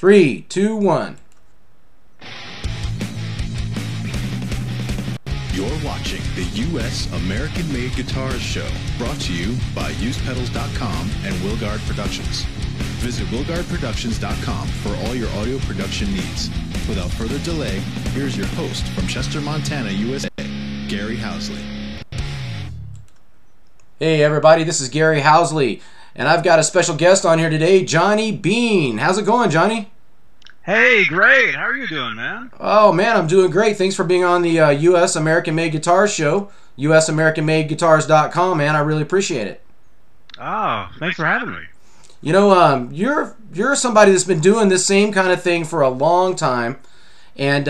3, 2, 1. You're watching the U.S. American-Made Guitars Show, brought to you by UsePedals.com and Wilgard Productions. Visit WilgardProductions.com for all your audio production needs. Without further delay, here's your host from Chester, Montana, USA, Gary Housley. Hey everybody, this is Gary Housley, and I've got a special guest on here today, Johnny Beane. How's it going, Johnny? Hey, great. How are you doing, man? Oh man, I'm doing great. Thanks for being on the U.S. American-Made Guitars Show, USAmericanMadeGuitars.com, man. I really appreciate it. Oh, thanks for having me. You know, you're somebody that's been doing this same kind of thing for a long time, and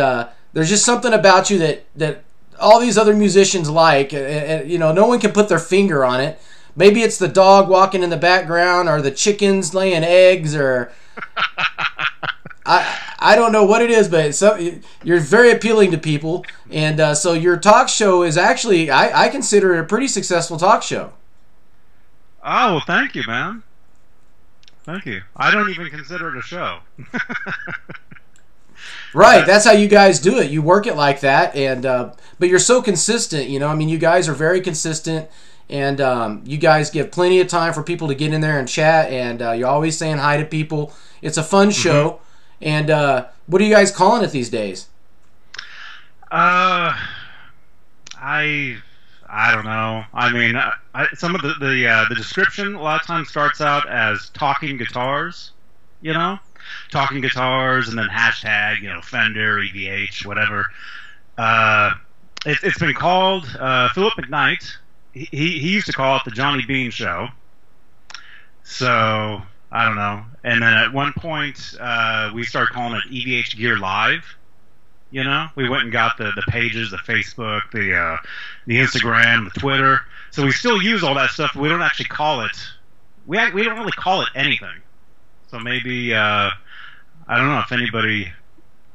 there's just something about you that all these other musicians like. You know, no one can put their finger on it. Maybe it's the dog walking in the background, or the chickens laying eggs, or I don't know what it is, but you're very appealing to people, and so your talk show is actually, I consider it a pretty successful talk show. Oh, well, thank you, man. Thank you. I don't even consider it a show. Right, that's how you guys do it. You work it like that, and but you're so consistent. You know, I mean, you guys are very consistent, and you guys give plenty of time for people to get in there and chat, and you're always saying hi to people. It's a fun show. And what are you guys calling it these days? I don't know. I mean, some of the description a lot of times starts out as talking guitars, you know, talking guitars, and then hashtag, you know, Fender, EVH, whatever. It's been called Philip McKnight. He used to call it the Johnny Beane Show. So I don't know. And then at one point, we started calling it EVH Gear Live. You know, we went and got the pages, the Facebook, the Instagram, the Twitter. So we still use all that stuff, but we don't actually call it. We don't really call it anything. So maybe I don't know if anybody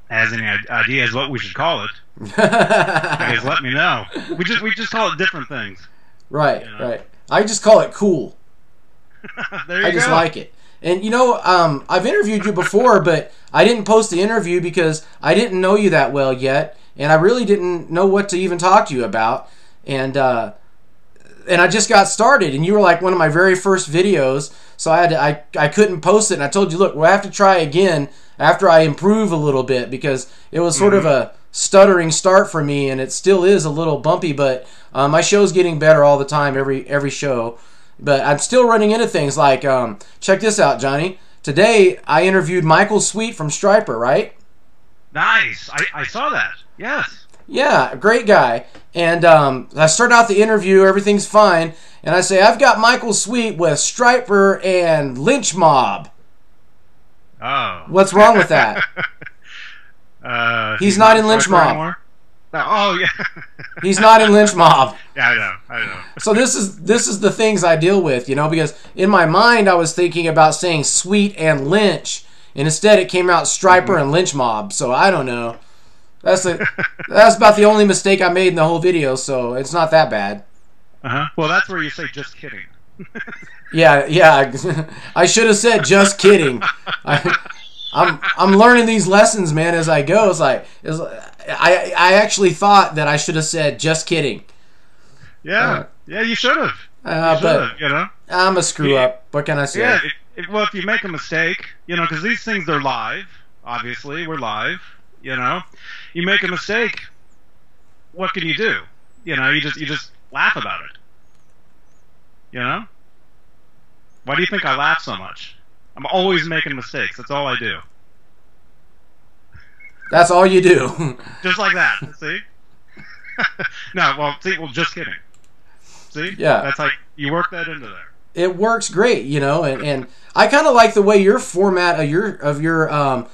has any ideas what we should call it. You guys let me know. We just call it different things. Right, you know? right. I just call it cool. There you go. I just like it. And you know, I've interviewed you before, but I didn't post the interview because I didn't know you that well yet, and I really didn't know what to even talk to you about. And I just got started, and you were like one of my very first videos, so I couldn't post it. And I told you, look, we'll have to try again after I improve a little bit, because it was sort of a stuttering start for me, and it still is a little bumpy. But my show's getting better all the time, every show. But I'm still running into things like, check this out, Johnny. Today, I interviewed Michael Sweet from Stryper, right? Nice. I saw that. Yes. Yeah, great guy. And I start out the interview, everything's fine, and I say, I've got Michael Sweet with Stryper and Lynch Mob. Oh. What's wrong with that? He's not in Lynch Mob. Anymore? Oh, yeah. He's not in Lynch Mob. Yeah, I know. So this is the things I deal with, you know, because in my mind I was thinking about saying Sweet and Lynch, and instead it came out Stryper and Lynch Mob. So I don't know. That's about the only mistake I made in the whole video, so it's not that bad. Well, that's where you say just kidding. Yeah. I should have said just kidding. I'm learning these lessons, man, as I go. I actually thought that I should have said just kidding. Yeah, you should have. But you know, I'm a screw up. What can I say? Yeah. Well, if you make a mistake, you know, because these things are live. Obviously, we're live. You know, you make a mistake. What can you do? You know, you just laugh about it. You know. Why do you think I laugh so much? I'm always making mistakes. That's all I do. That's all you do. Just like that. See? Well, just kidding. See? Yeah. That's like, you work that into there. It works great, you know, and I kind of like the way your format of your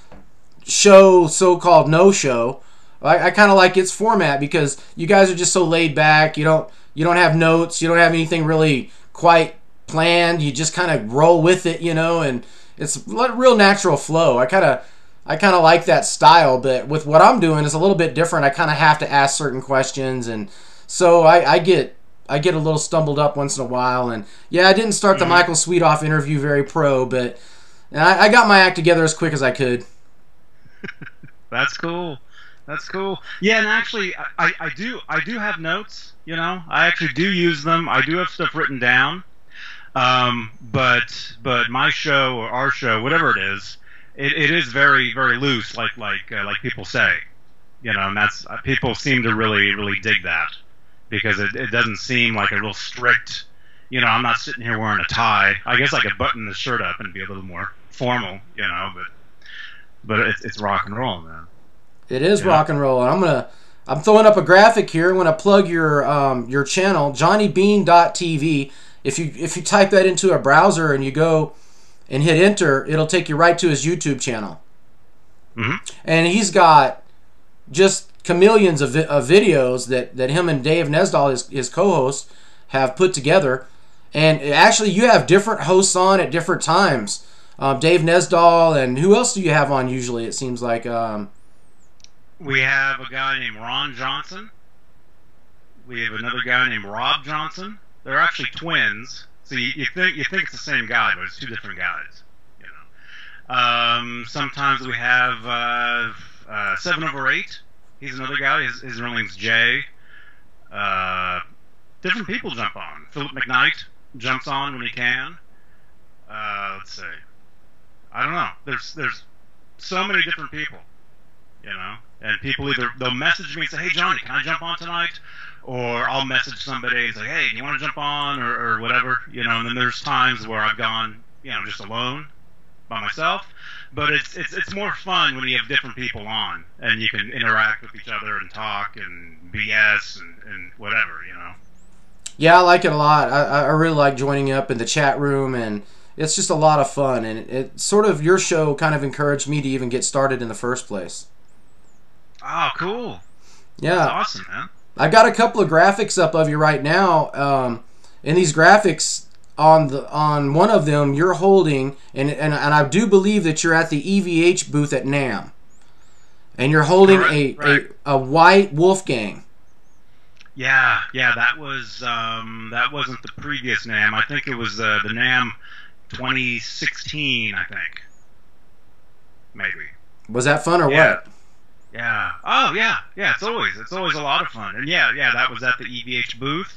show, so-called no show. I kind of like its format because you guys are just so laid back. You don't have notes. You don't have anything really quite planned. You just kind of roll with it, you know, and it's a real natural flow. I kind of like that style, but with what I'm doing, it's a little bit different. I kind of have to ask certain questions, and so I get a little stumbled up once in a while. And yeah, I didn't start the Michael Sweetoff interview very pro, but I got my act together as quick as I could. That's cool. That's cool. Yeah, and actually, I do have notes. You know, I actually do use them. I do have stuff written down. But my show or our show, whatever it is very very loose, like people say. You know, and that's people seem to really dig that because it doesn't seem like a real strict. You know, I'm not sitting here wearing a tie. I guess I could button the shirt up and be a little more formal. You know, but it's rock and roll, man. It is rock and roll, and I'm throwing up a graphic here. I'm gonna plug your channel, JohnnyBeane.tv. If you type that into a browser and you go and hit enter, it'll take you right to his YouTube channel. Mm-hmm. And he's got just chameleons of videos that him and Dave Nesdahl, his co-host, have put together. And actually, you have different hosts on at different times. Dave Nesdahl, and who else do you have on usually? It seems like we have a guy named Ron Johnson. We have another guy named Rob Johnson. They're actually twins. So you think it's the same guy, but it's two different guys. You know. Sometimes we have 7 over 8. He's another guy. His real name's Jay. Different people jump on. Philip McKnight jumps on when he can. Let's see. I don't know. There's so many different people, you know. And people they'll message me and say, "Hey Johnny, can I jump on tonight?" Or I'll message somebody and say, "Hey, do you want to jump on?" or whatever, you know. And then there's times where I've gone, you know, just alone by myself. But it's more fun when you have different people on and you can interact with each other and talk and BS and whatever, you know. Yeah, I like it a lot. I really like joining up in the chat room, and it's just a lot of fun. And it sort of, your show kind of encouraged me to even get started in the first place. Oh, cool. Yeah. That's awesome, man. I got a couple of graphics up of you right now. And these graphics, on one of them, you're holding, and I do believe that you're at the EVH booth at NAMM. And you're holding a white Wolfgang. Yeah, that wasn't the previous NAMM. I think it was the NAMM 2016, I think. Maybe. Was that fun or what? Yeah. Oh, yeah. Yeah, it's always a lot of fun. And yeah, that was at the EVH booth,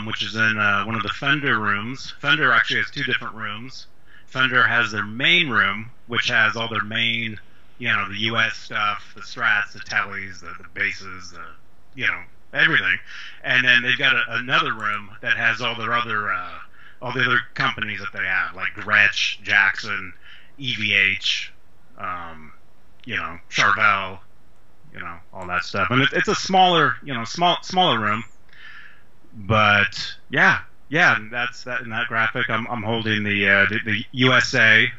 which is in one of the Fender rooms. Fender actually has 2 different rooms. Fender has their main room, which has all their main, you know, the US stuff, the Strats, the Tellys, the basses, you know, everything. And then they've got another room that has all their other all the other companies that they have, like Gretsch, Jackson, EVH, you know, Charvel, you know, all that stuff. And it's a smaller, you know, smaller room. But yeah, and that's that. In that graphic, I'm holding the USA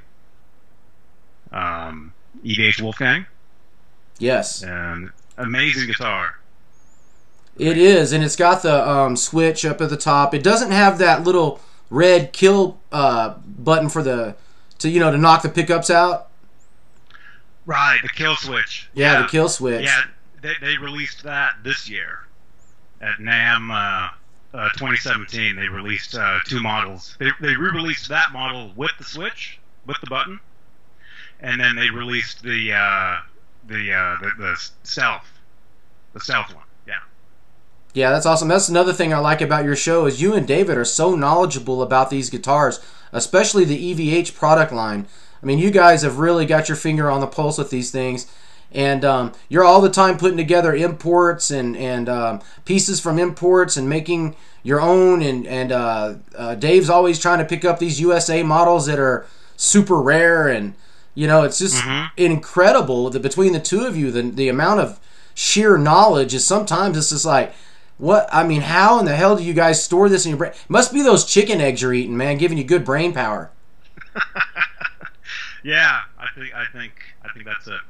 EVH Wolfgang. Yes. And amazing guitar. It is, and it's got the switch up at the top. It doesn't have that little red kill button to knock the pickups out. Right, the kill switch. Yeah, the kill switch. Yeah, they released that this year at NAMM 2017. They released 2 models. They re-released that model with the switch, with the button, and then they released the stealth one. Yeah, that's awesome. That's another thing I like about your show is you and David are so knowledgeable about these guitars, especially the EVH product line. I mean, you guys have really got your finger on the pulse with these things, and you're all the time putting together imports and pieces from imports and making your own. And Dave's always trying to pick up these USA models that are super rare, and you know, it's just incredible that between the two of you, the amount of sheer knowledge is sometimes it's just like. What I mean, how in the hell do you guys store this in your brain? Must be those chicken eggs you're eating, man, giving you good brain power. Yeah, I think that's it.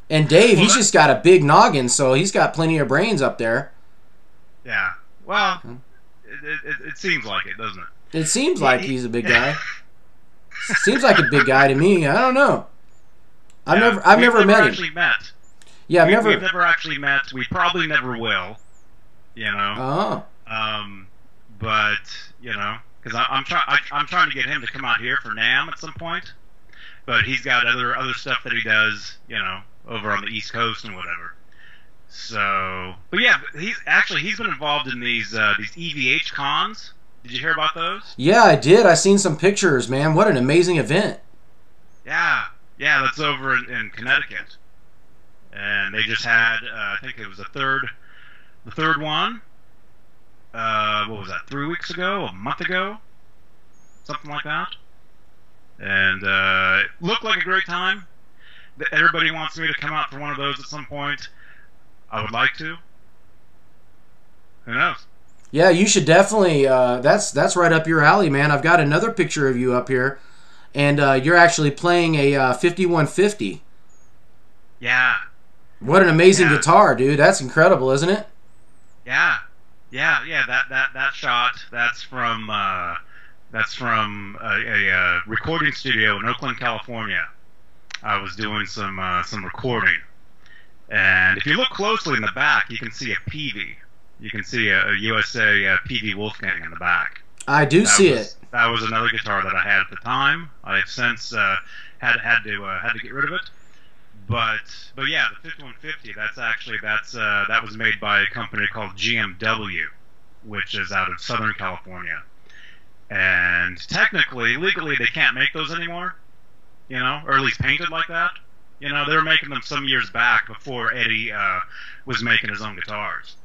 And Dave, he's just got a big noggin, so he's got plenty of brains up there. Yeah. Well, it seems like it, doesn't it? It seems like he's a big guy. Seems like a big guy to me. I don't know. I've never met him. Actually met. Yeah, we've never actually met. We probably never will. You know. Oh. But you know, because I'm trying to get him to come out here for NAMM at some point, but he's got other stuff that he does, over on the East Coast and whatever. So, but yeah, he's been involved in these EVH cons. Did you hear about those? Yeah, I did. I seen some pictures, man. What an amazing event. Yeah, that's over in Connecticut, and they just had I think it was the third one. What was that? 3 weeks ago, a month ago, something like that. And it looked like a great time. Everybody wants me to come out for one of those at some point. I would like to. Who knows? Yeah, you should definitely. That's right up your alley, man. I've got another picture of you up here, and you're actually playing a 5150. Yeah. What an amazing guitar, dude! That's incredible, isn't it? Yeah. That shot. That's from a recording studio in Oakland, California. I was doing some recording, and if you look closely in the back, you can see a Peavey. You can see a USA Peavey Wolfgang in the back. I do see it. That was another guitar that I had at the time. I've since had to get rid of it. But yeah, the 5150. That was made by a company called GMW, which is out of Southern California. And technically, legally, they can't make those anymore. Or at least painted like that. They were making them some years back before Eddie was making his own guitars.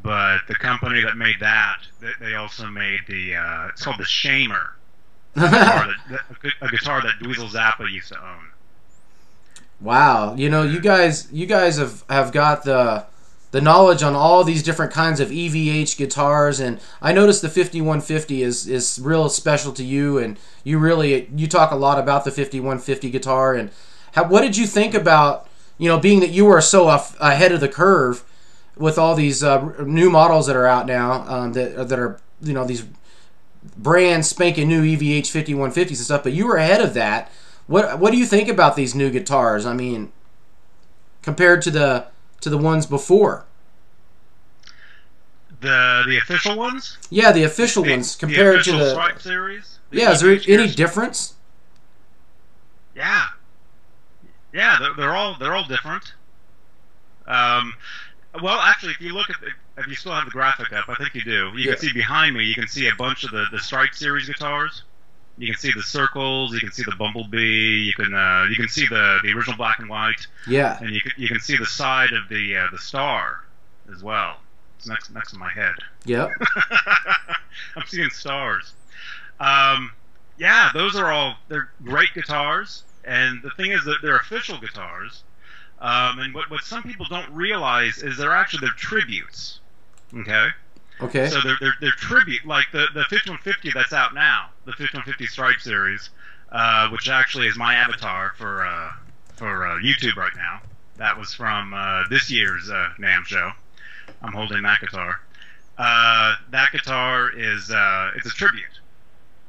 But the company that made that, they also made it's called the Shamer, a guitar that Dweezil Zappa used to own. Wow, you guys have got the knowledge on all these different kinds of EVH guitars, and I noticed the 5150 is real special to you, and you talk a lot about the 5150 guitar. And what did you think about being that you were so ahead of the curve with all these new models that are out now, that are these brand spanking new EVH 5150s and stuff, but you were ahead of that. What do you think about these new guitars? I mean, compared to the ones before. The official ones? Yeah, the official ones compared to the Stripe series. Yeah, is there any difference? Yeah, they're all different. Well, actually, if you look at if you still have the graphic up, I think you do. You can see behind me. You can see a bunch of the Stripe series guitars. You can see the circles. You can see the bumblebee. You can see the original black and white. Yeah. And you can see the side of the star as well. It's next to my head. Yep. I'm seeing stars. Yeah, they're great guitars. And the thing is that they're official guitars. And what some people don't realize is they're tributes. Okay. Okay. So they're tribute, like the 5150 that's out now, the 5150 Stripe series, which actually is my avatar for YouTube right now. That was from this year's NAMM show. I'm holding that guitar. That guitar is it's a tribute,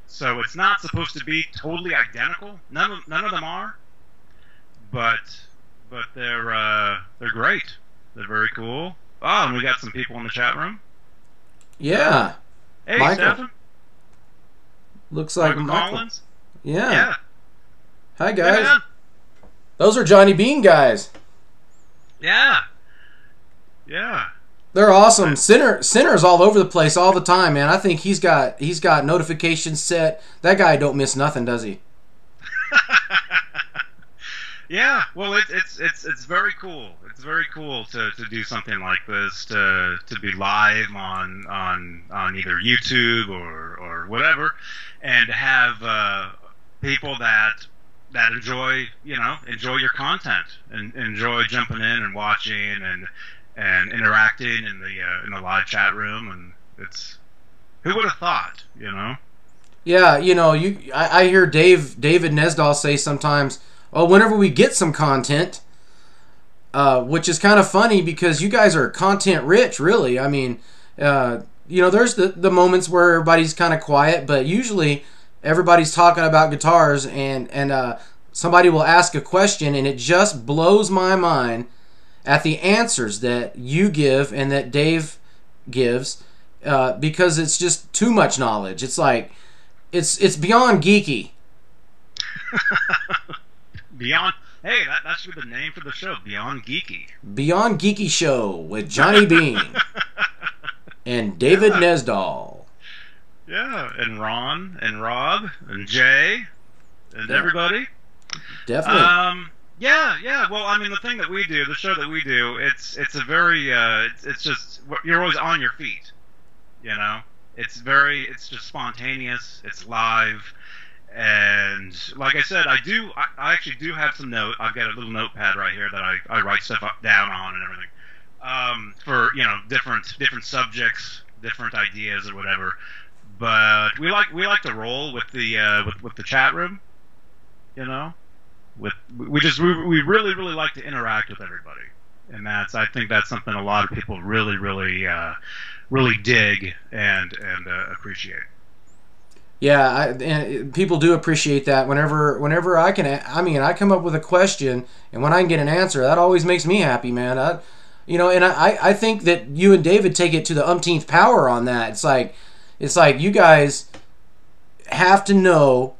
so it's not supposed to be totally identical. None of them are, but they're great. They're very cool. Oh, and we got some people in the chat room. Yeah. Hey, Michael. Stephen. Looks like Michael. Collins. Yeah. Hi, guys. Hey, man. Those are Johnny Beane guys. Yeah. They're awesome. Sinner's all over the place all the time, man. I think he's got notifications set. That guy don't miss nothing, does he? Yeah, well, it's very cool. It's very cool to do something like this, to be live on either YouTube or whatever, and to have people that enjoy your content and enjoy jumping in and watching and interacting in the live chat room. And it's, who would have thought, Yeah, I hear David Nesdahl say sometimes, oh, whenever we get some content, which is kind of funny because you guys are content rich, really. I mean, there's the moments where everybody's kind of quiet, but usually everybody's talking about guitars, and somebody will ask a question, and it just blows my mind at the answers that you give and that Dave gives, because it's just too much knowledge. It's like it's beyond geeky. Beyond. Hey, that should be the name for the show. Beyond Geeky. Beyond Geeky Show with Johnny Beane and David Nesdall. Yeah, and Ron and Rob and Jay and everybody. Definitely. Yeah. Well, I mean, the thing that we do, the show that we do, it's a very, it's just, you're always on your feet, you know? It's just spontaneous, it's live, and like I said, I actually do have some I've got a little notepad right here that I write stuff down on and everything, for, you know, different subjects, different ideas or whatever, but we like to roll with the chat room, you know? We really like to interact with everybody, and I think that's something a lot of people really dig and appreciate. Yeah, and people do appreciate that. Whenever I can, I come up with a question, and when I can get an answer, that always makes me happy, man. I think that you and David take it to the umpteenth power on that. It's like you guys have to know.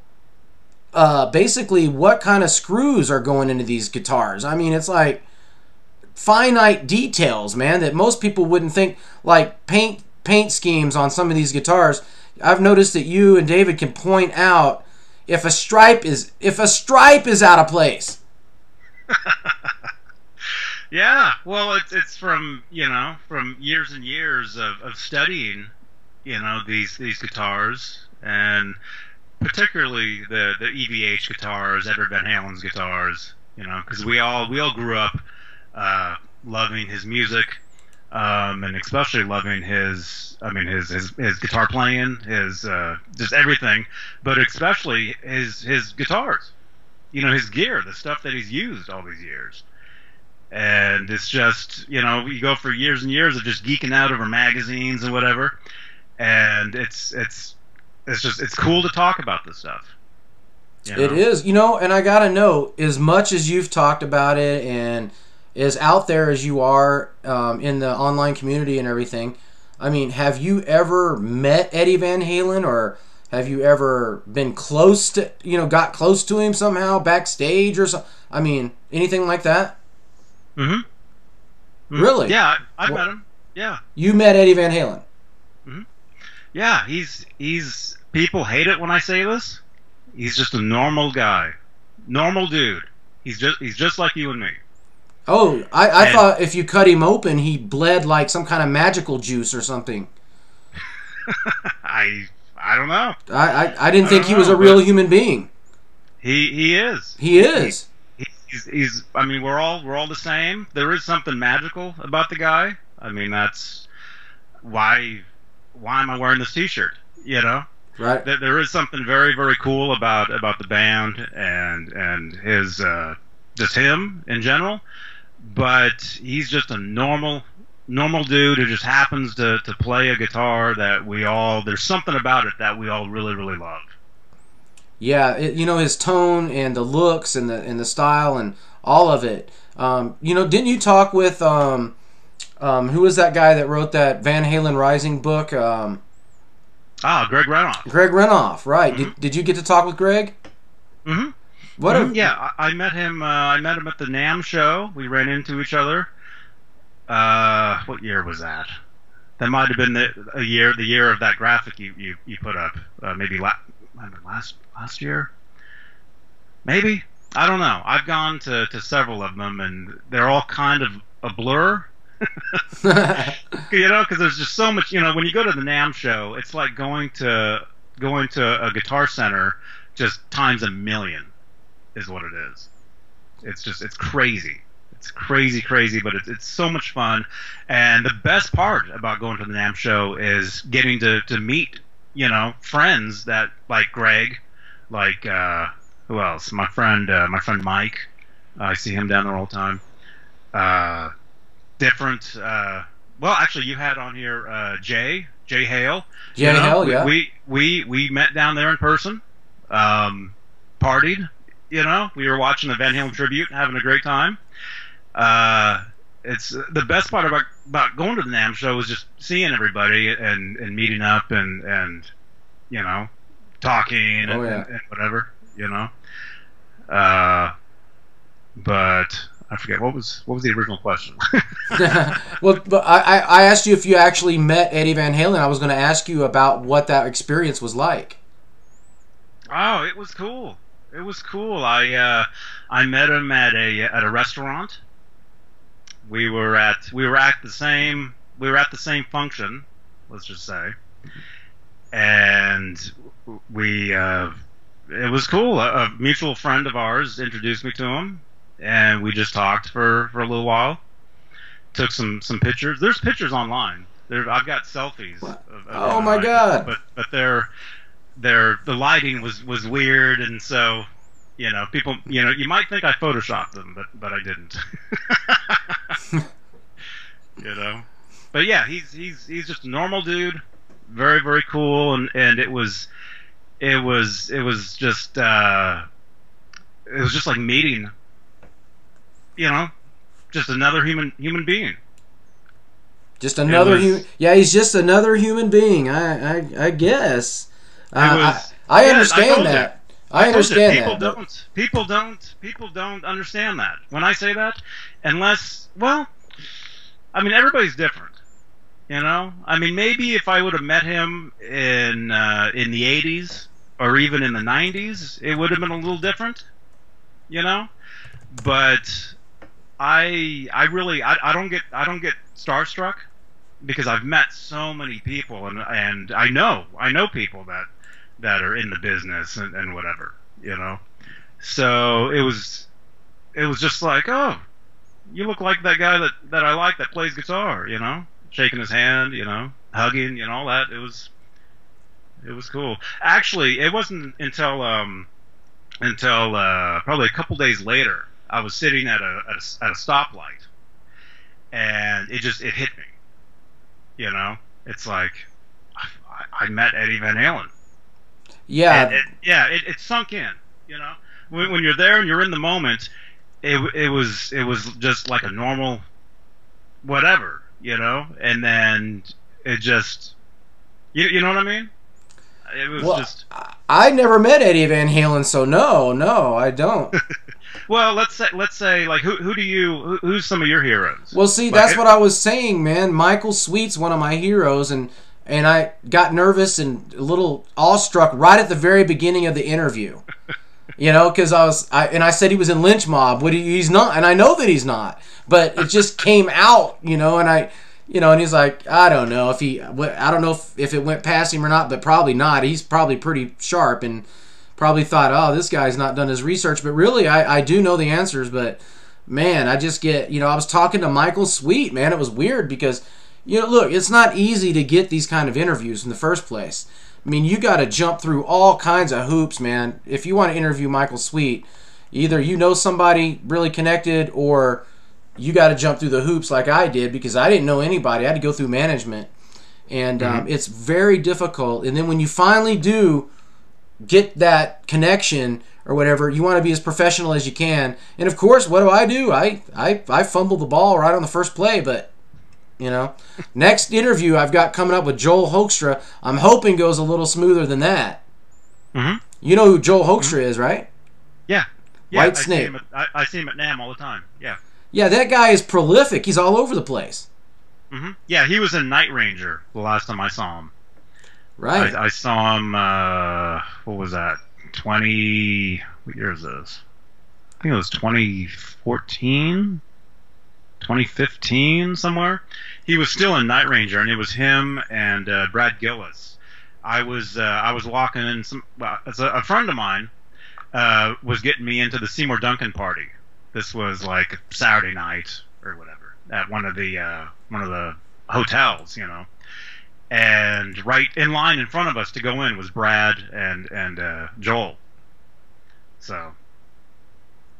Basically what kind of screws are going into these guitars. I mean, it's like finite details, man, that most people wouldn't think, like paint schemes on some of these guitars. I've noticed that you and David can point out if a stripe is out of place. Yeah, well, it's from years and years of studying, these guitars, and particularly the EVH guitars, Edward Van Halen's guitars, because we all grew up loving his music, and especially loving his guitar playing, his just everything, but especially his guitars, his gear, the stuff that he's used all these years. And it's just, you go for years and years of just geeking out over magazines and whatever, and it's cool to talk about this stuff. It is, and I gotta know, as much as you've talked about it and as out there as you are in the online community and everything, I mean, have you ever met Eddie Van Halen, or have you ever been close to, got close to him somehow backstage or something? I mean, anything like that? Mm-hmm. Really? Yeah, I met him. Yeah. You met Eddie Van Halen? Mm-hmm. Yeah, he's people hate it when I say this. He's just a normal guy, normal dude. He's just like you and me. Oh, I thought if you cut him open, he bled like some kind of magical juice or something. I don't know. I didn't think he was a real human being. He is. He is. He's. I mean, we're all the same. There is something magical about the guy. I mean, that's why am I wearing this T-shirt? Right. There is something very, very cool about the band and his just him in general. But he's just a normal dude who just happens to play a guitar that there's something about it that we all really, really love. Yeah, his tone and the looks and the style and all of it. Didn't you talk with who was that guy that wrote that Van Halen Rising book? Greg Renoff. Greg Renoff, right? Mm-hmm. Did you get to talk with Greg? Mm-hmm. Yeah, I met him. I met him at the NAMM show. We ran into each other. What year was that? That might have been the year of that graphic you put up. Maybe last year. Maybe, I don't know. I've gone to several of them, and they're all kind of a blur. Because there's just so much. When you go to the NAMM show, it's like going to a Guitar Center just times a million. Is what it is. It's crazy. It's crazy, but it's so much fun. And the best part about going to the NAMM show is getting to meet, friends that like Greg, like who else? My friend Mike. I see him down there all the time. Different. Well, actually, you had on here Jay Hale. Jay Hale, yeah. We met down there in person. Partied. We were watching the Van Halen tribute, having a great time. It's the best part about going to the NAMM show is just seeing everybody and meeting up and talking and whatever, But I forget what was the original question. Well, but I asked you if you actually met Eddie Van Halen. I was going to ask you about what that experience was like. Oh, it was cool. It was cool. I met him at a restaurant. We were at the same function, let's just say, and it was cool. A mutual friend of ours introduced me to him, and we just talked for a little while. Took some pictures. There's pictures online. I've got selfies. Oh my God! But the lighting was weird, and so people you might think I photoshopped them, but I didn't. But yeah, he's just a normal dude, very very cool, and it was just like meeting, just another human being. Just another human. Yeah, he's just another human being. I guess. I understand that. I understand that. People don't understand that when I say that, unless, well, I mean, everybody's different. I mean, maybe if I would have met him in the 80s or even in the 90s, it would have been a little different. But I don't get starstruck because I've met so many people, and I know people that are in the business and whatever, So it was just like, oh, you look like that guy that I like that plays guitar, shaking his hand, hugging, all that. It was cool. Actually, it wasn't until probably a couple days later, I was sitting at a stoplight, and it hit me. It's like I met Eddie Van Halen. Yeah. It sunk in. When you're there and you're in the moment, it was just like a normal whatever, and then it just you know what I mean? It was just. I never met Eddie Van Halen, so no, I don't. Well, let's say like who's some of your heroes? Well, see, that's what I was saying, man. Michael Sweet's one of my heroes, and I got nervous and a little awestruck right at the very beginning of the interview. Because I said he was in Lynch Mob. He's not, and I know that he's not, but it just came out, and and he's like, I don't know if it went past him or not, but probably not. He's probably pretty sharp and probably thought, oh, this guy's not done his research, but really, I do know the answers, but man, I just get, I was talking to Michael Sweet, man. It was weird because, look, it's not easy to get these kind of interviews in the first place. I mean, you got to jump through all kinds of hoops, man. If you want to interview Michael Sweet, either somebody really connected or you got to jump through the hoops like I did because I didn't know anybody. I had to go through management. And it's very difficult. And then when you finally do get that connection or whatever, you want to be as professional as you can. And, of course, what do? I fumble the ball right on the first play, but... Next interview I've got coming up with Joel Hoekstra, I'm hoping goes a little smoother than that. Mm-hmm. You know who Joel Hoekstra is, right? Yeah. White Snake. I see him at NAMM all the time. Yeah. Yeah, that guy is prolific. He's all over the place. Mm-hmm. Yeah, he was in Night Ranger the last time I saw him. Right. I saw him, what was that? What year is this? I think it was 2014? 2015 somewhere. He was still in Night Ranger, and it was him and Brad Gillis. I was walking in a friend of mine was getting me into the Seymour Duncan party. This was like Saturday night or whatever at one of the hotels, And right in line in front of us to go in was Brad and Joel. So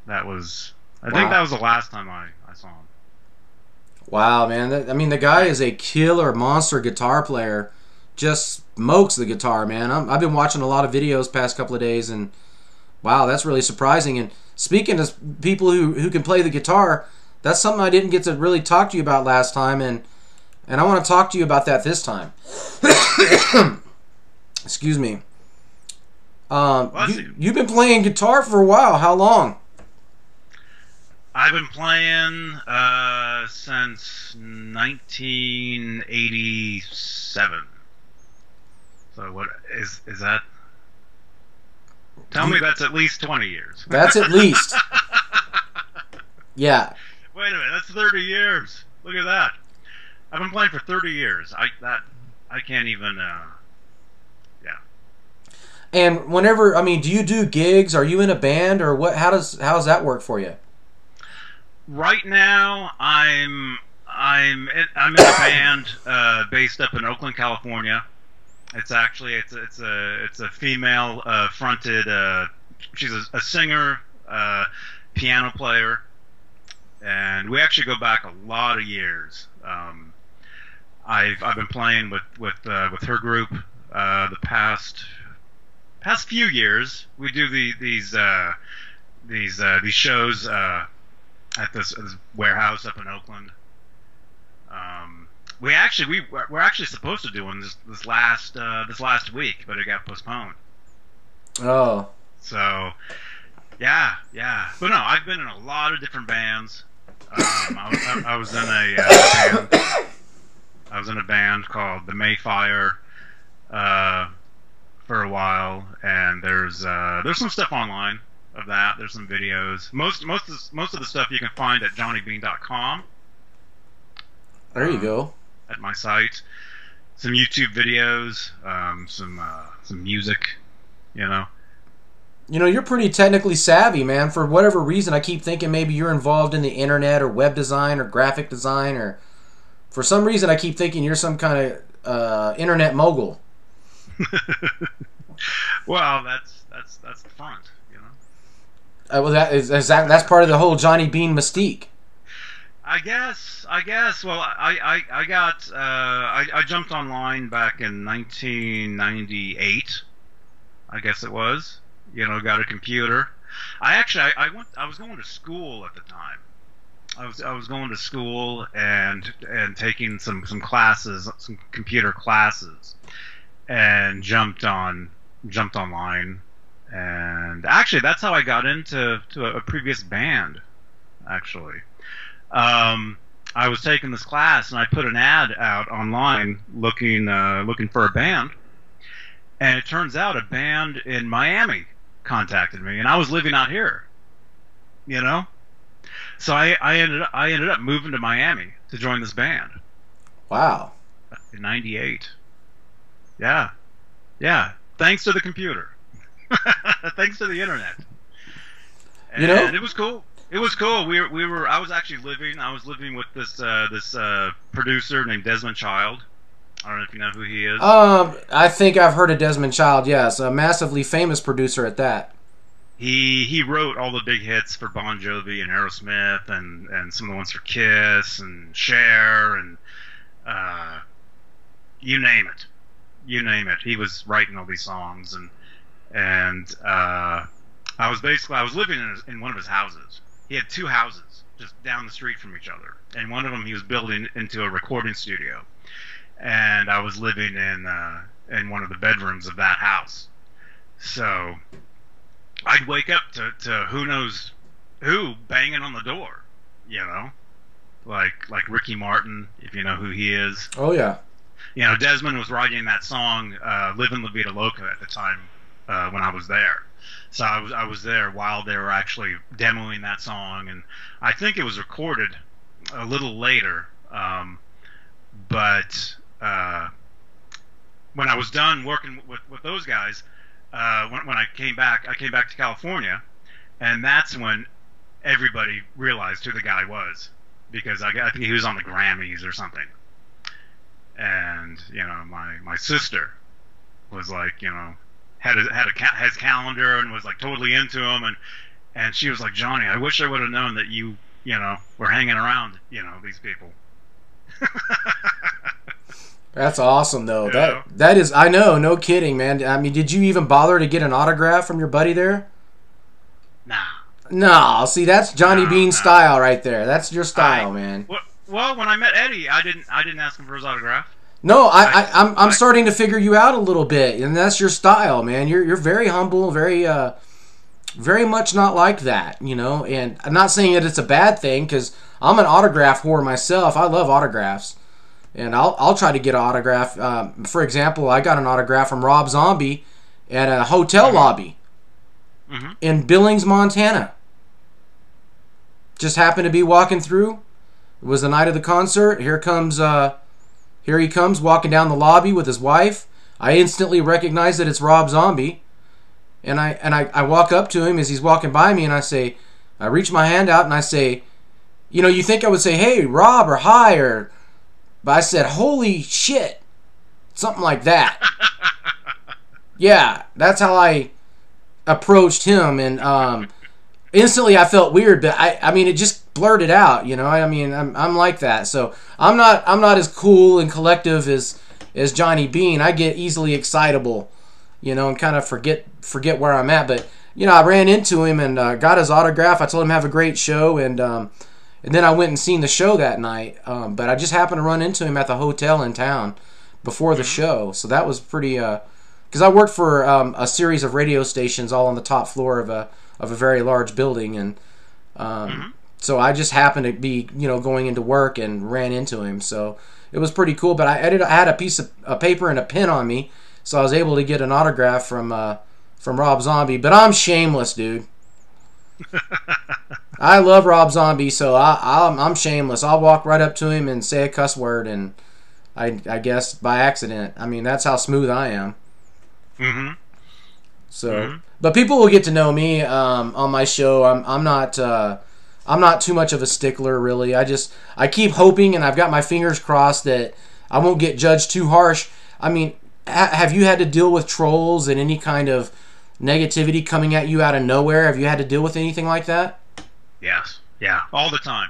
that was I think that was the last time I saw him. Wow, man. The guy is a killer monster guitar player. Just smokes the guitar, man. I've been watching a lot of videos past couple of days, and wow, that's really surprising. And speaking of people who can play the guitar, that's something I didn't get to really talk to you about last time, and I want to talk to you about that this time. Excuse me. You've been playing guitar for a while. How long? I've been playing since 1987. So what is that? Tell me that's at least 20 years. That's at least. Yeah. Wait a minute, that's 30 years. Look at that. I've been playing for 30 years. I can't even. Yeah. And whenever, I mean, do you do gigs? Are you in a band, or what? How does that work for you? Right now, I'm in a band based up in Oakland, California. It's actually it's a female fronted. She's a singer, piano player, and we actually go back a lot of years. I've been playing with her group the past few years. We do these shows at this warehouse up in Oakland. We're actually supposed to do one this last week, but it got postponed. Oh. So, yeah. But no, I've been in a lot of different bands. I was in a band. I was in a band called the Mayfire for a while, and there's some stuff online of that. There's some videos. Most of the stuff you can find at johnnybeane.com. There you go. At my site, some YouTube videos, some music, you know. You know, you're pretty technically savvy, man. For whatever reason, I keep thinking maybe you're involved in the internet or web design or graphic design, or for some reason I keep thinking you're some kind of internet mogul. Well, that's the front, you know. Well, that's part of the whole Johnny Beane mystique. I guess. Well, I jumped online back in 1998. I guess it was. You know, got a computer. I was going to school at the time. I was going to school and taking some classes, some computer classes, and jumped online. And actually, that's how I got into a previous band. Actually. I was taking this class, and I put an ad out online looking for a band, and it turns out a band in Miami contacted me, and I was living out here, you know. So I ended up moving to Miami to join this band. Wow. In '98. Yeah. Thanks to the computer. Thanks to the internet. And you know, it was cool. It was cool. I was living with this producer named Desmond Child. I don't know if you know who he is. I think I've heard of Desmond Child. Yes, a massively famous producer at that. He wrote all the big hits for Bon Jovi and Aerosmith and some of the ones for Kiss and Cher and you name it. He was writing all these songs and I was living in one of his houses. He had two houses just down the street from each other, and one of them he was building into a recording studio, and I was living in one of the bedrooms of that house. So I'd wake up to who knows who banging on the door, you know, like Ricky Martin, if you know who he is. Oh yeah. You know, Desmond was writing that song "Livin' La Vida Loca" at the time when I was there. So I was there while they were actually demoing that song, and I think it was recorded a little later. But when I was done working with those guys, when I came back to California, and that's when everybody realized who the guy was, because I think he was on the Grammys or something. And you know, my sister was like, you know, had his calendar and was like totally into him, and she was like, Johnny, I wish I would have known that you know, were hanging around, you know, these people. That's awesome though. Yeah. That is, I know, no kidding, man. I mean, did you even bother to get an autograph from your buddy there? Nah. No, see, that's Johnny Beane's style right there. That's your style, man. Well, when I met Eddie, I didn't ask him for his autograph. No, I'm starting to figure you out a little bit, and that's your style, man. You're very humble, very much not like that, you know. And I'm not saying that it's a bad thing, because I'm an autograph whore myself. I love autographs, and I'll try to get an autograph. For example, I got an autograph from Rob Zombie at a hotel lobby in Billings, Montana. Just happened to be walking through. It was the night of the concert. Here he comes walking down the lobby with his wife. I instantly recognize that it's Rob Zombie. And I walk up to him as he's walking by me, and I reach my hand out and I say, you know, you think I would say, hey, Rob, or hi, but I said, holy shit. Something like that. Yeah, that's how I approached him, and instantly I felt weird, but I mean, it just blurted out, you know. I mean, I'm like that, so I'm not as cool and collective as Johnny Beane. I get easily excitable, you know, and kind of forget where I'm at. But you know, I ran into him and got his autograph. I told him have a great show, and then I went and seen the show that night. But I just happened to run into him at the hotel in town before the show, so that was pretty. Because I worked for a series of radio stations all on the top floor of a very large building, and so I just happened to be, you know, going into work and ran into him. So it was pretty cool. But I had a piece of paper and a pen on me, so I was able to get an autograph from Rob Zombie. But I'm shameless, dude. I love Rob Zombie, so I'm shameless. I'll walk right up to him and say a cuss word, and I guess by accident. I mean, that's how smooth I am. So, but people will get to know me on my show. I'm not too much of a stickler, really. I keep hoping, and I've got my fingers crossed that I won't get judged too harsh. I mean, have you had to deal with trolls and any kind of negativity coming at you out of nowhere? Have you had to deal with anything like that? Yes. Yeah. All the time.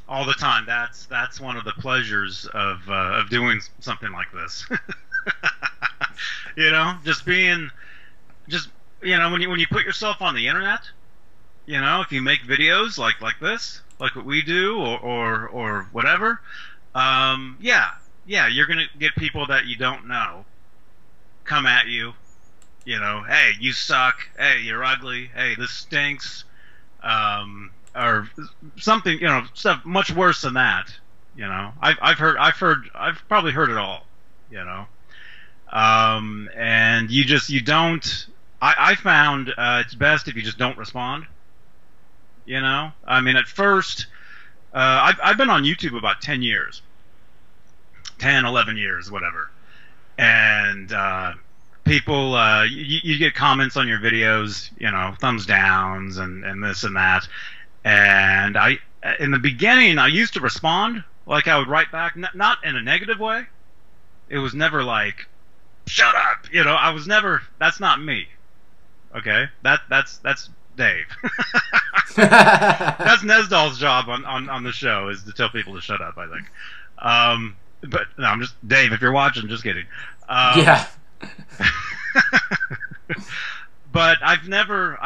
All the time. That's one of the pleasures of doing something like this. You know, you know, when you put yourself on the internet, you know, if you make videos like this, like what we do, or whatever, yeah, you're gonna get people that you don't know come at you, you know, hey, you suck, hey, you're ugly, hey, this stinks, or something, you know, stuff much worse than that, you know. I've probably heard it all, you know. And you don't. I found it's best if you just don't respond. You know, I mean, at first, I've been on YouTube about 10 years, 10, 11 years, whatever, and people, you get comments on your videos, you know, thumbs downs and this and that, and in the beginning I used to respond, like I would write back, not in a negative way. It was never like, shut up, you know. I was never. That's not me. Okay, that's Dave. That's Nesdal's job on the show, is to tell people to shut up, I think. But no, I'm just Dave. If you're watching, just kidding. Yeah. But I've never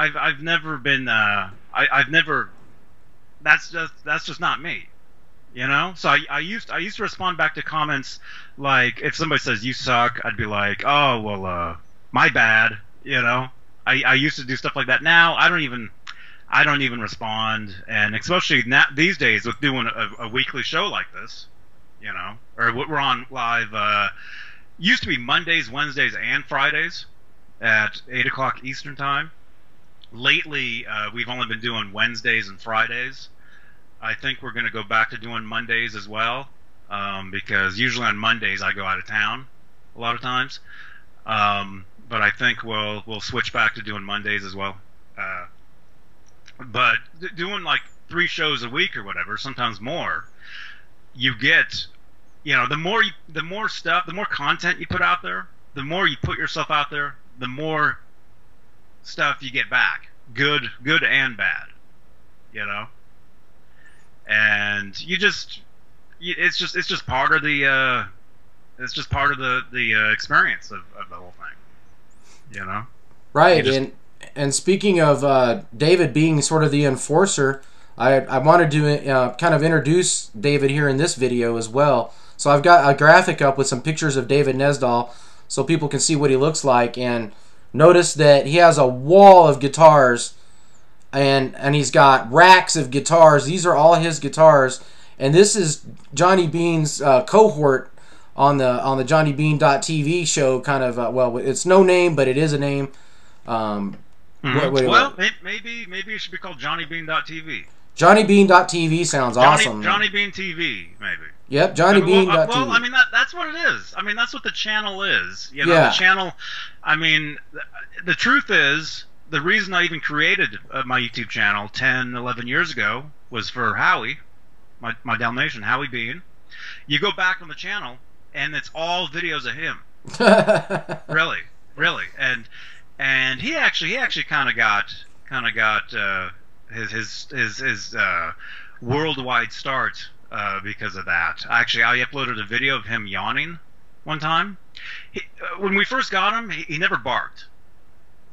been. I've never. That's just not me. You know, so I used to respond back to comments like, if somebody says you suck, I'd be like, oh well, my bad. You know, I used to do stuff like that. Now I don't even respond, and especially now, these days with doing a weekly show like this, you know, or what we're on live. Used to be Mondays, Wednesdays, and Fridays at 8 o'clock Eastern time. Lately, we've only been doing Wednesdays and Fridays. I think we're going to go back to doing Mondays as well, because usually on Mondays I go out of town a lot of times. But I think we'll switch back to doing Mondays as well. But doing like 3 shows a week or whatever, sometimes more, you get, you know, the more stuff, the more content you put out there, the more you put yourself out there, the more stuff you get back, good and bad, you know. And it's just part of the experience of the whole thing, you know. Right. And speaking of David being sort of the enforcer, I wanted to kind of introduce David here in this video as well. So I've got a graphic up with some pictures of David Nesdahl so people can see what he looks like. And notice that he has a wall of guitars, and he's got racks of guitars. These are all his guitars. And this is Johnny Beane's cohort on the JohnnyBeane.tv show. Kind of well, it's no name, but it is a name. Well, maybe it should be called JohnnyBeane.tv. JohnnyBeane.tv sounds awesome. Johnny Beane TV, maybe. Yep, JohnnyBeane.tv. Well, I mean that's what it is. I mean that's what the channel is. You know, Yeah. the channel. I mean, the truth is, the reason I even created my YouTube channel 10, 11 years ago was for Howie, my Dalmatian, Howie Beane. You go back on the channel, and it's all videos of him. really, and he actually kind of got his worldwide start because of that. Actually, I uploaded a video of him yawning one time. When we first got him, he never barked.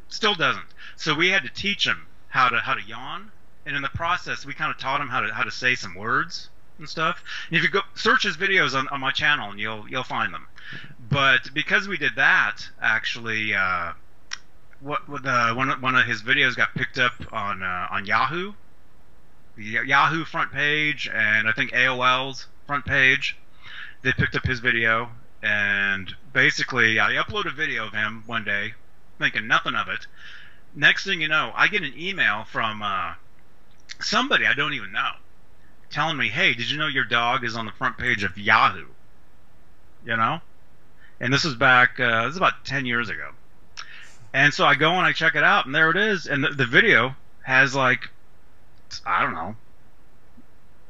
Still doesn't. So we had to teach him how to yawn, and in the process, we kind of taught him how to say some words and stuff. And if you go search his videos on my channel, and you'll find them. But because we did that, actually, one of his videos got picked up on Yahoo, the Yahoo front page, and I think AOL's front page. They picked up his video, and basically, I uploaded a video of him one day, thinking nothing of it. Next thing you know, I get an email from somebody I don't even know, telling me, "Hey, did you know your dog is on the front page of Yahoo?" You know, and this was back. This is about 10 years ago. And so I go and I check it out, and there it is. And the video has like, I don't know,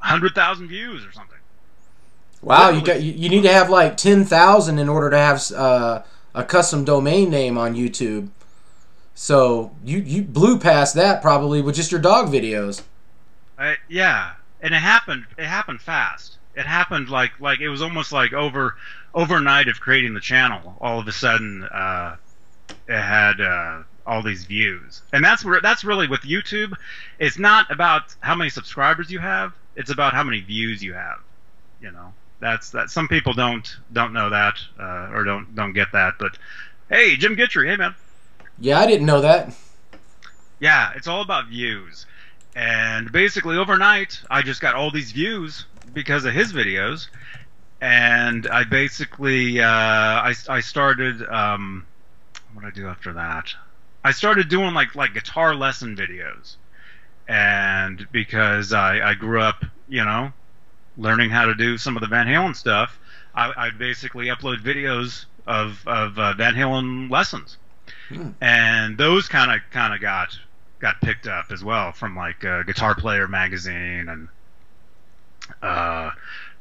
100,000 views or something. Wow, you need to have like 10,000 in order to have a custom domain name on YouTube. So you blew past that probably with just your dog videos. Yeah, and it happened fast. It happened like it was almost like overnight of creating the channel. All of a sudden, it had all these views, and that's really with YouTube. It's not about how many subscribers you have; it's about how many views you have. You know, that's some people don't know that or don't get that. But hey, Jim Guitry, hey man. Yeah, I didn't know that. Yeah, it's all about views, and basically overnight, I just got all these views because of his videos, and I basically I started. What did I do after that? I started doing like guitar lesson videos, and because I grew up, you know, learning how to do some of the Van Halen stuff, I basically upload videos of Van Halen lessons, and those kind of got picked up as well from like Guitar Player magazine and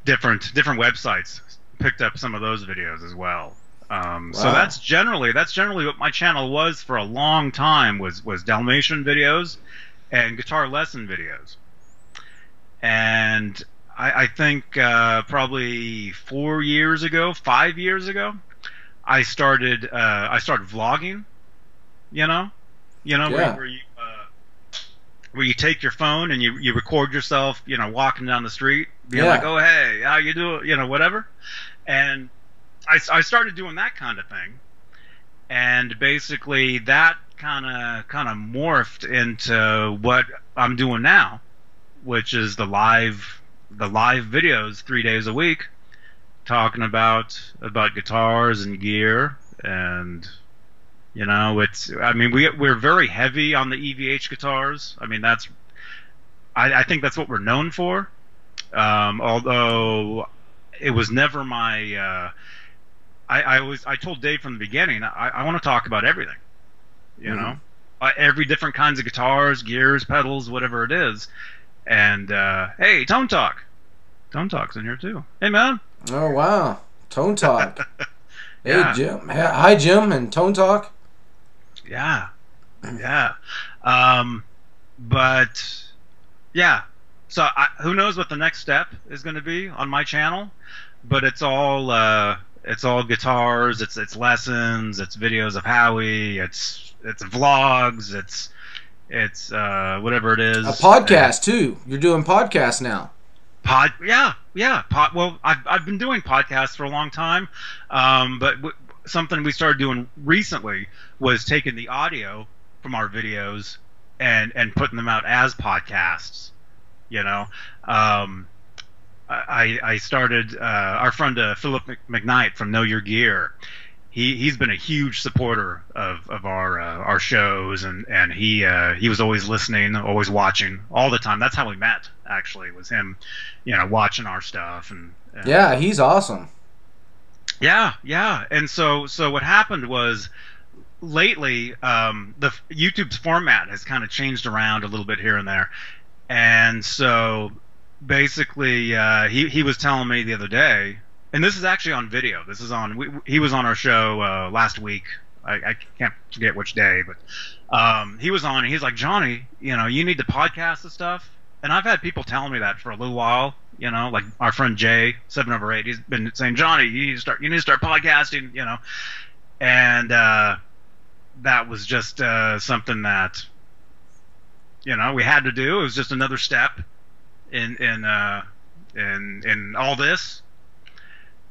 different websites picked up some of those videos as well. Wow. So that's generally what my channel was for a long time, was Dalmatian videos and guitar lesson videos. And I think probably 5 years ago, I started vlogging. You know, Yeah. where you take your phone and you record yourself, you know, walking down the street, being Yeah. like, "Oh hey, how you doing?" You know, whatever. And I started doing that kind of thing, and basically that kind of morphed into what I'm doing now, which is the live videos 3 days a week, talking about guitars and gear. And you know, we're very heavy on the EVH guitars. I mean, I think that's what we're known for. Although it was never my I told Dave from the beginning, I want to talk about everything, you know, every different kinds of guitars, gears, pedals, whatever it is. And hey, Tone Talk's in here too. Hey man. Oh wow, Tone Talk. Yeah. Hey Jim. Hi Jim and Tone Talk. Yeah. But yeah. So who knows what the next step is going to be on my channel? But it's all guitars. It's lessons. It's videos of Howie. It's vlogs. It's whatever it is. A podcast too. You're doing podcasts now. Yeah. yeah. Well, I've been doing podcasts for a long time, but something we started doing recently was taking the audio from our videos and putting them out as podcasts. You know, I started our friend Philip McKnight from Know Your Gear. He's been a huge supporter of our shows, and he was always listening, always watching all the time. That's how we met, actually, was him, watching our stuff. And yeah, he's awesome. Yeah. And so what happened was, lately, the YouTube's format has kind of changed around a little bit here and there, and so basically he was telling me the other day, and this is actually on video. This is on. He was on our show last week. I can't forget which day, but he was on. And he's like, Johnny, you need to podcast and stuff. And I've had people telling me that for a little while. Like our friend Jay 7/8. He's been saying, Johnny, you need to start podcasting. And that was just something that we had to do. It was just another step in all this.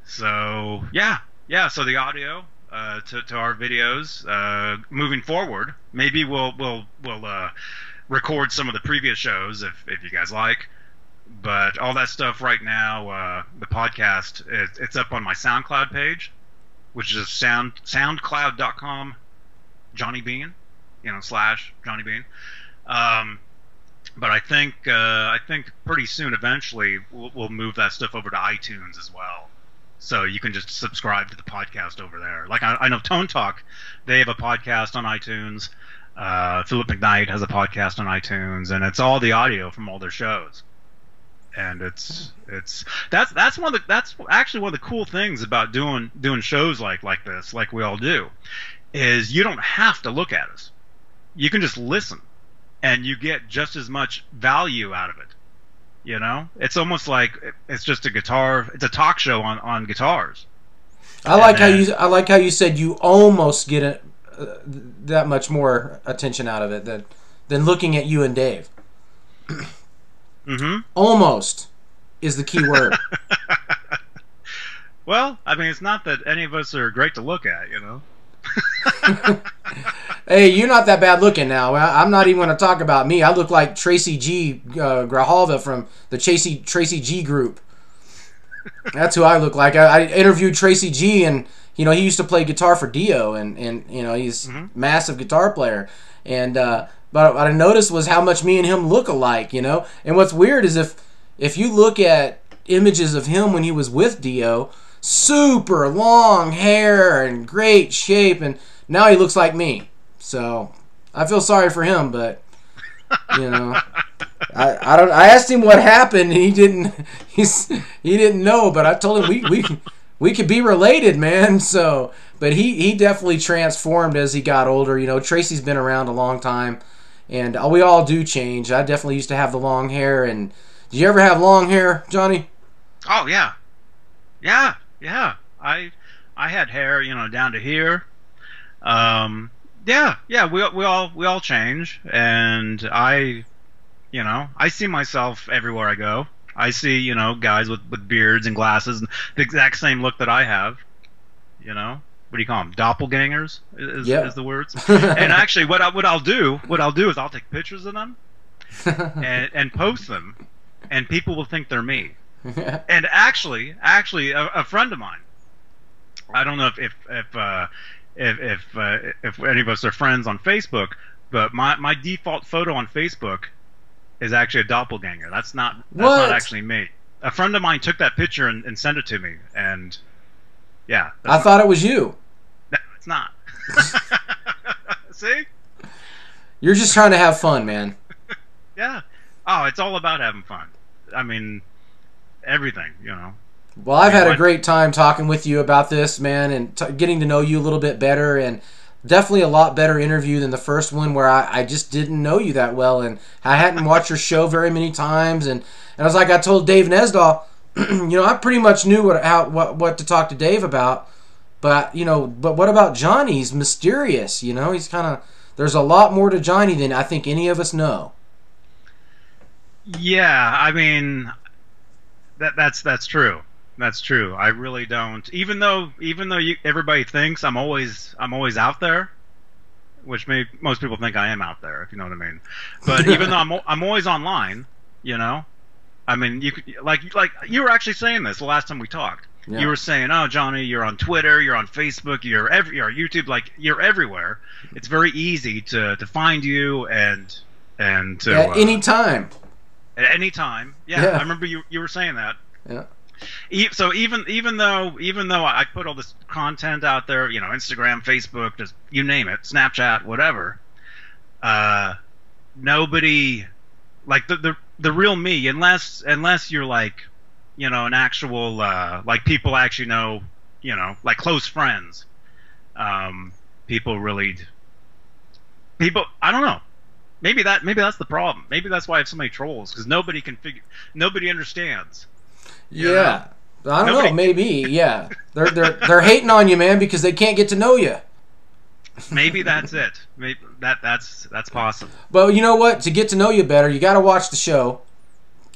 So so the audio to our videos moving forward, maybe we'll record some of the previous shows if you guys like, but all that stuff right now, the podcast, it's up on my SoundCloud page, which is soundcloud.com Johnny Beane, / Johnny Beane. But I think pretty soon, eventually, we'll move that stuff over to iTunes as well. So you can just subscribe to the podcast over there. Like I know Tone Talk, they have a podcast on iTunes. Philip McKnight has a podcast on iTunes, and it's all the audio from all their shows. And that's actually one of the cool things about doing shows like this, like we all do, is you don't have to look at us. You can just listen, and you get just as much value out of it. It's almost like it's just it's a talk show on guitars. I like how you said you almost get that much more attention out of it than looking at you and Dave. Mm-hmm. Almost is the key word. Well, I mean, it's not that any of us are great to look at, Hey, you're not that bad looking now. I'm not even going to talk about me. I look like Tracy G. Grijalva from the Tracy G group. That's who I look like. I interviewed Tracy G, and he used to play guitar for Dio, and he's a massive guitar player. And but what I noticed was how much me and him look alike. And what's weird is if you look at images of him when he was with Dio, super long hair and great shape, and now he looks like me. So I feel sorry for him, but I asked him what happened, and he didn't know. But I told him we could be related, man. So, but he definitely transformed as he got older. Tracy's been around a long time, and we all do change. I definitely used to have the long hair. And did you ever have long hair, Johnny? Oh yeah. I had hair, down to here. We all change, and I see myself everywhere I go. I see, guys with beards and glasses and the exact same look that I have. What do you call them? Doppelgangers is the words. And actually, what I'll do is I'll take pictures of them and post them, and people will think they're me. And actually, a friend of mine, I don't know if any of us are friends on Facebook, but my default photo on Facebook is actually a doppelganger. That's not actually me. A friend of mine took that picture and sent it to me, and yeah. I thought it was you. No, it's not. See? You're just trying to have fun, man. Yeah. Oh, it's all about having fun. I mean, everything, Well, I've had a great time talking with you about this, man, and getting to know you a little bit better, and definitely a lot better interview than the first one where I just didn't know you that well, and I hadn't watched your show very many times, and I was like, I told Dave Nesdahl, I pretty much knew what to talk to Dave about, but what about Johnny? He's mysterious, he's kind of, there's a lot more to Johnny than I think any of us know. Yeah, I mean, That's true. That's true. I really don't. Even though everybody thinks I'm always out there, which most people think I am out there, if you know what I mean. But even though I'm always online, you know. I mean, you could, like you were actually saying this the last time we talked. Yeah. You were saying, "Oh, Johnny, you're on Twitter, you're on Facebook, you're YouTube, like you're everywhere. It's very easy to find you and to at any time." At any time, yeah. I remember you were saying that. Yeah. So even though I put all this content out there, you know, Instagram, Facebook, just you name it, Snapchat, whatever, nobody, like the real me, unless you're like, you know, an actual like people actually know, you know, like close friends, people I don't know. Maybe that's the problem. Maybe that's why I have so many trolls, because nobody understands. Yeah, I don't know. Maybe, yeah. They're hating on you, man, because they can't get to know you. Maybe that's it. Maybe that's possible. But you know what? To get to know you better, you got to watch the show,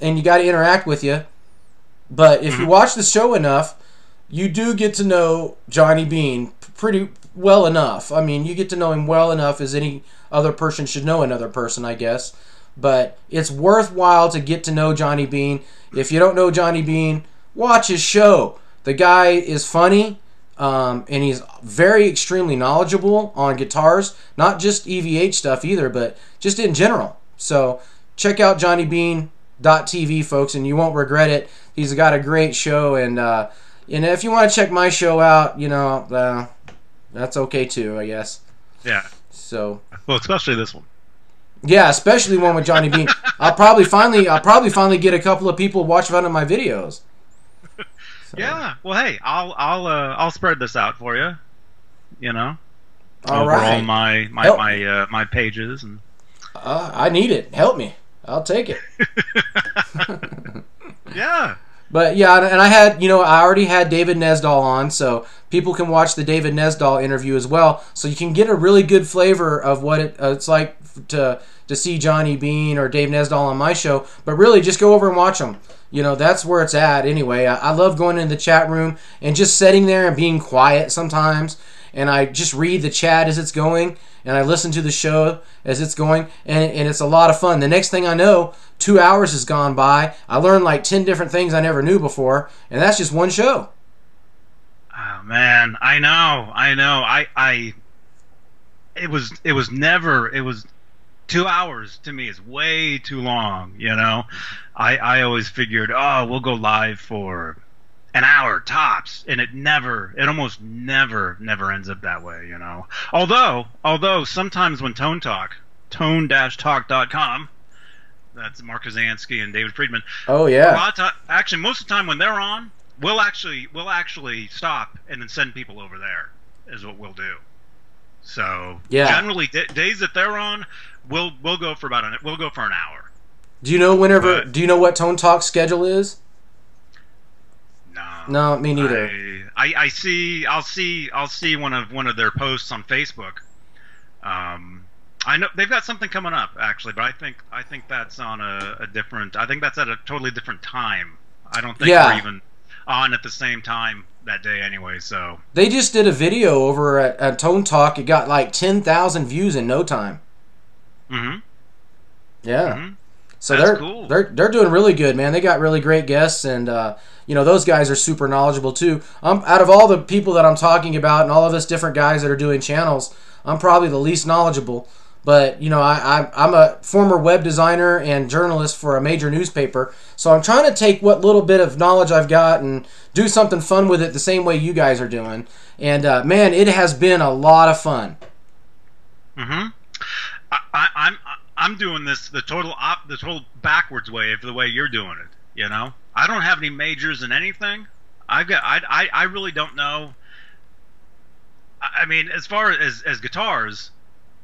and you got to interact with you. But if you watch the show enough, you do get to know Johnny Beane pretty well enough. I mean, you get to know him well enough as any other person should know another person, I guess. But it's worthwhile to get to know Johnny Beane. If you don't know Johnny Beane, watch his show. The guy is funny, and he's very extremely knowledgeable on guitars. Not just EVH stuff either, but just in general. So check out JohnnyBeane.tv, folks, and you won't regret it. He's got a great show, and if you want to check my show out, you know, that's okay too, I guess. Yeah. So. Well, especially this one. Yeah, especially one with Johnny Beane. I'll probably finally get a couple of people to watch one of my videos. So. Yeah. Well, hey, I'll spread this out for you. You know. All over right. all my pages and. I need it. Help me. I'll take it. Yeah. But yeah, and I already had David Nesdahl on, so people can watch the David Nesdahl interview as well, so you can get a really good flavor of what it's like to see Johnny Beane or Dave Nesdahl on my show. But really, just go over and watch them. You know, that's where it's at anyway. I love going in the chat room and just sitting there and being quiet sometimes, and I just read the chat as it's going, and I listen to the show as it's going, and it's a lot of fun. The next thing I know, 2 hours has gone by. I learned like 10 different things I never knew before, and that's just one show. Oh man, I know. It was 2 hours to me is way too long, you know. I always figured, oh, we'll go live for an hour tops, and it almost never ends up that way, you know. Although sometimes when tone-talk.com, that's Mark Kazansky and David Friedman. Oh yeah. Actually, most of the time when they're on, we'll actually stop and then send people over there. Is what we'll do. So yeah. Generally, days that they're on, we'll go for an hour. Do you know do you know what Tone Talk's schedule is? No, me neither. I'll see one of their posts on Facebook. I know they've got something coming up actually, but I think that's on a different. I think that's at a totally different time. I don't think we're even on at the same time that day anyway. So they just did a video over at Tone Talk. It got like 10,000 views in no time. Mm-hmm. Yeah. Mm-hmm. So that's cool. They're doing really good, man. They got really great guests, and you know, those guys are super knowledgeable too. Out of all the people that I'm talking about and all of us different guys that are doing channels, I'm probably the least knowledgeable. But you know, I'm a former web designer and journalist for a major newspaper, so I'm trying to take what little bit of knowledge I've got and do something fun with it the same way you guys are doing. And man, it has been a lot of fun. Mm-hmm. I'm doing this the total backwards way of the way you're doing it. You know, I don't have any majors in anything. I really don't know. I mean, as far as guitars,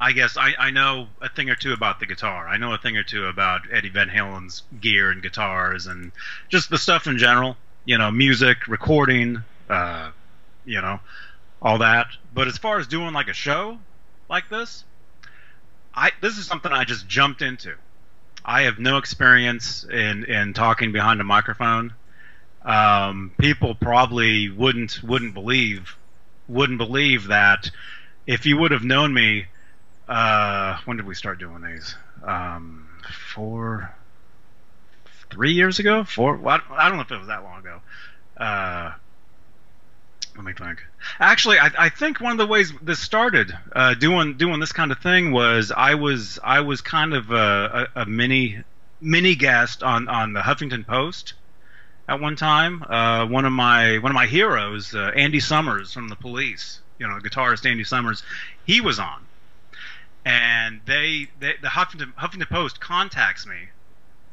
I guess I know a thing or two about the guitar. I know a thing or two about Eddie Van Halen's gear and guitars and just the stuff in general. You know, music, recording, you know, all that. But as far as doing like a show like this, this is something I just jumped into. I have no experience in talking behind a microphone, People probably wouldn't believe that if you would have known me. When did we start doing these? 3 years ago? Well, I don't know if it was that long ago. Let me think. Actually, I think one of the ways this started doing this kind of thing was I was kind of a mini guest on the Huffington Post at one time. One of my heroes, Andy Summers from the Police, guitarist Andy Summers, he was on, and the Huffington Post contacts me,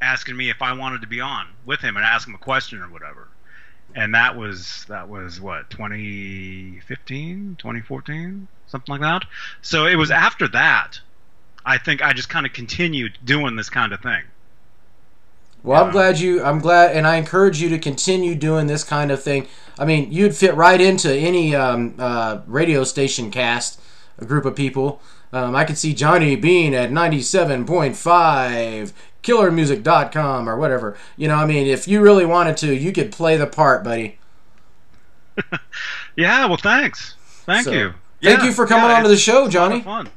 asking me if I wanted to be on with him and ask him a question or whatever. And that was what, 2015, 2014, something like that. So it was after that, I think I just kind of continued doing this kind of thing. Well, I'm glad, and I encourage you to continue doing this kind of thing. I mean, you'd fit right into any radio station cast, a group of people. I could see Johnny Beane at 97.5, killermusic.com or whatever. I mean, if you really wanted to, you could play the part, buddy. Yeah, well, thanks. Thank you. Thank you for coming onto the show, Johnny. Fun.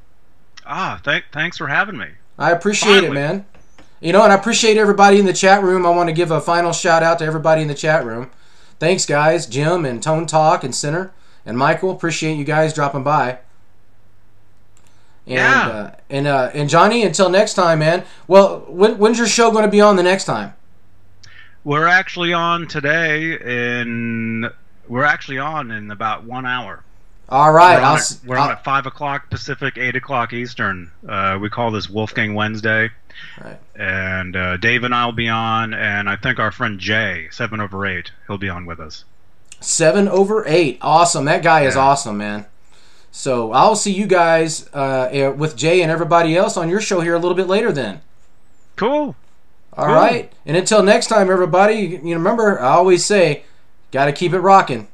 Thanks for having me. I appreciate it, man. And I appreciate everybody in the chat room. I want to give a final shout out to everybody in the chat room. Thanks, guys. Jim and Tone Talk and Center and Michael. Appreciate you guys dropping by. And Johnny, until next time, man. Well, when's your show going to be on the next time? We're actually on today in about 1 hour. All right. We're on at 5 o'clock Pacific, 8 o'clock Eastern. We call this Wolfgang Wednesday. Right. And Dave and I will be on, and I think our friend Jay, 7/8, he'll be on with us. 7/8. Awesome. That guy is awesome, man. So I'll see you guys with Jay and everybody else on your show here a little bit later then. Cool. All right. And until next time, everybody, remember, I always say, got to keep it rocking.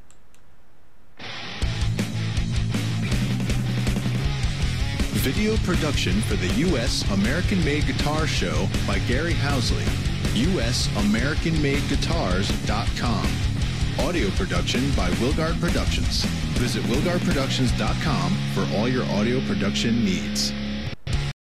Video production for the U.S. American-Made Guitar Show by Gary Housley. USAmericanMadeGuitars.com. Audio production by Wilgard Productions. Visit WilgardProductions.com for all your audio production needs.